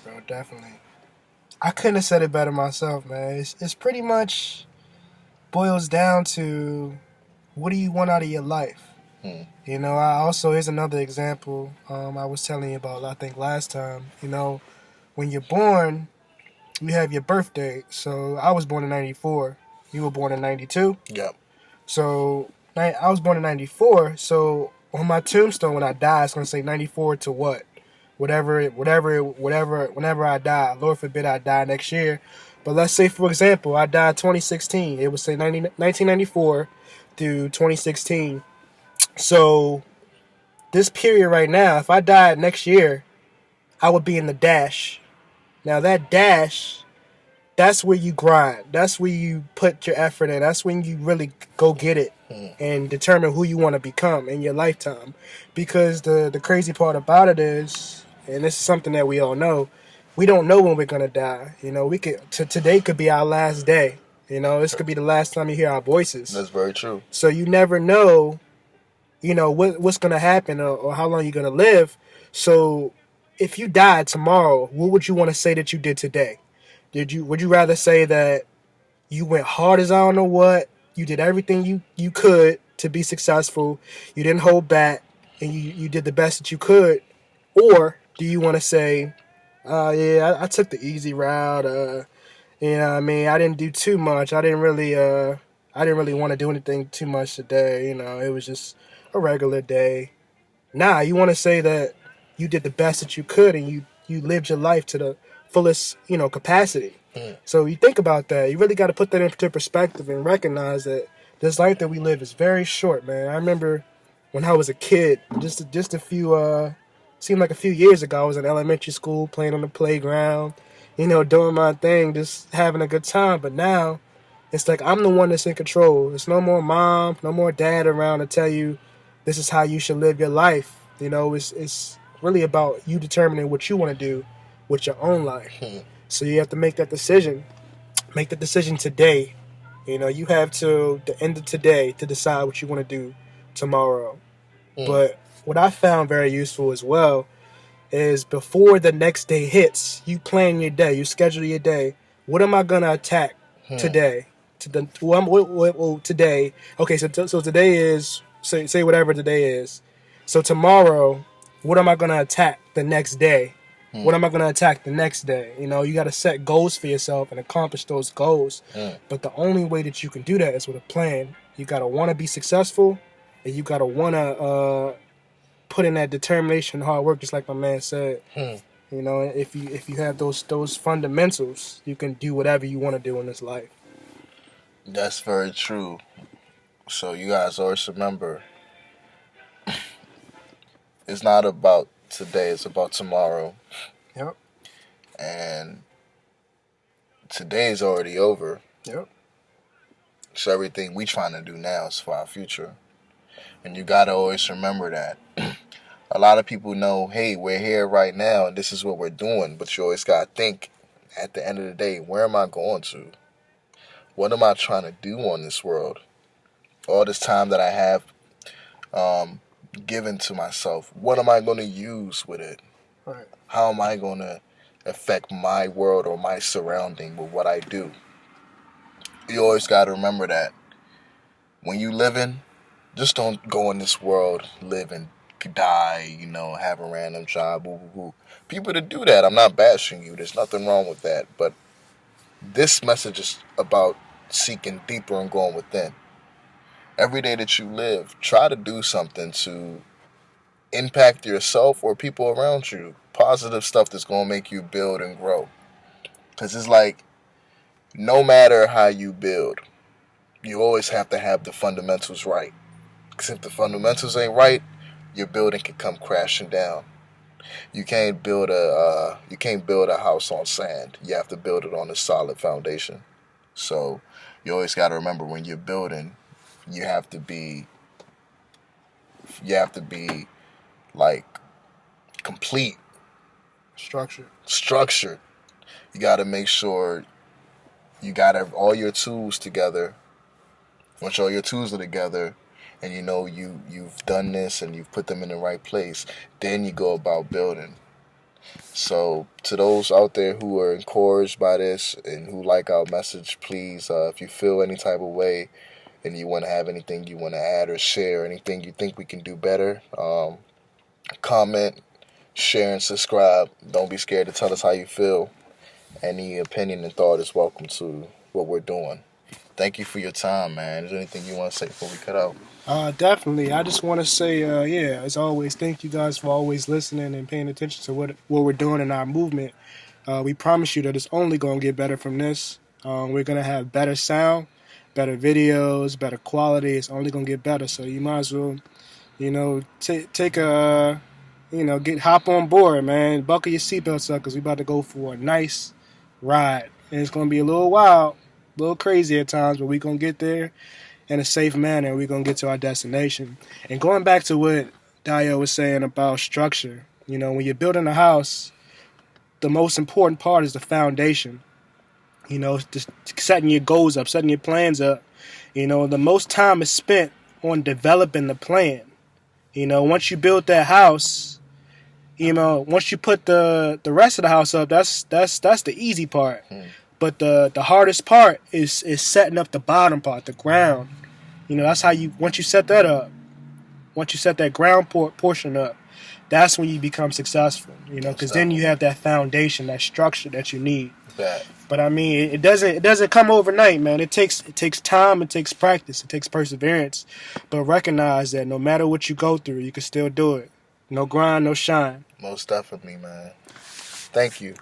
bro, definitely. I couldn't have said it better myself, man. It's pretty much boils down to what do you want out of your life? Hmm. I also, here's another example I was telling you about, I think, last time. When you're born, you have your birthday. So I was born in 94. You were born in 92. Yep. So I was born in 94. So on my tombstone, when I die, it's going to say 94 to what? Whenever I die. Lord forbid I die next year. But let's say, for example, I died 2016. It would say 1994 through 2016. So this period right now, if I died next year, I would be in the dash. Now that dash, that's where you grind. That's where you put your effort in. That's when you really go get it Hmm. and determine who you want to become in your lifetime. Because the crazy part about it is, and this is something that we all know, we don't know when we're gonna die. Today could be our last day. This could be the last time you hear our voices. That's very true. So you never know, what's gonna happen or how long you're gonna live. So if you died tomorrow, what would you want to say that you did today? Would you rather say that you went hard as I don't know what, you did everything you could to be successful, you didn't hold back, and you did the best that you could? Or do you want to say, yeah, I took the easy route, what I mean, I didn't do too much, I didn't really want to do anything too much today, it was just a regular day. Nah, you want to say that you did the best that you could and you lived your life to the fullest, capacity. Hmm. So you think about that. You really got to put that into perspective and recognize that this life that we live is very short, man. I remember when I was a kid, just a few seemed like a few years ago, I was in elementary school playing on the playground, doing my thing, just having a good time. But now it's like I'm the one that's in control. There's no more mom, no more dad around to tell you this is how you should live your life. It's really about you determining what you want to do with your own life. Hmm. So you have to make that decision. Make the decision today. You have to the end of today to decide what you want to do tomorrow. Hmm. But what I found very useful as well is before the next day hits, you plan your day, you schedule your day. What am I gonna attack Hmm. today? Today. Okay, so today is say whatever today is. So tomorrow, what am I gonna attack the next day? Hmm. What am I gonna attack the next day? You got to set goals for yourself and accomplish those goals. Hmm. But the only way that you can do that is with a plan. You gotta want to be successful, and you gotta want to put in that determination, hard work, just like my man said. Hmm. If you have those fundamentals, you can do whatever you want to do in this life. That's very true. So you guys always remember, it's not about today, it's about tomorrow. Yep. And today is already over. Yep. So everything we trying to do now is for our future. And you gotta always remember that. A lot of people know, hey, we're here right now and this is what we're doing, but you always gotta think at the end of the day, where am I going to? What am I trying to do on this world? All this time that I have um, given to myself, what am I going to use with it? Right. How am I going to affect my world or my surrounding with what I do? You always got to remember that when you living, just don't go in this world, live and die, have a random job. Woo, woo, woo. People to do that, I'm not bashing you. There's nothing wrong with that. But this message is about seeking deeper and going within. Every day that you live, try to do something to impact yourself or people around you. Positive stuff that's going to make you build and grow. Because it's like, no matter how you build, you always have to have the fundamentals right. Because if the fundamentals ain't right, your building can come crashing down. You can't build a house on sand. You have to build it on a solid foundation. So you always got to remember when you're building, you have to be you have to be like complete, structured. You got to make sure you got all your tools together. Once all your tools are together, and you've done this and you've put them in the right place, then you go about building. So to those out there who are encouraged by this and who like our message, please, if you feel any type of way and you want to have anything you want to add or share, anything you think we can do better, comment, share, and subscribe. Don't be scared to tell us how you feel. Any opinion and thought is welcome to what we're doing. Thank you for your time, man. Is there anything you want to say before we cut out? Definitely. I just want to say, yeah, as always, thank you guys for always listening and paying attention to what we're doing in our movement. We promise you that it's only going to get better from this. We're going to have better sound, better videos, better quality. It's only going to get better. So you might as well, take a, hop on board, man. Buckle your seatbelts up because we're about to go for a nice ride. And it's going to be a little wild, a little crazy at times, but we're going to get there in a safe manner. We're going to get to our destination. And going back to what Dio was saying about structure, when you're building a house, the most important part is the foundation. Just setting your goals up, setting your plans up. The most time is spent on developing the plan. Once you build that house, once you put the rest of the house up, that's the easy part. But the hardest part is setting up the bottom part, the ground. That's how once you set that up, once you set that ground portion up, that's when you become successful. Because then you have that foundation, that structure that you need. But I mean, it doesn't come overnight, man. It takes time, it takes practice, it takes perseverance. But recognize that no matter what you go through, you can still do it. No grind, no shine. Most definitely, man. Thank you.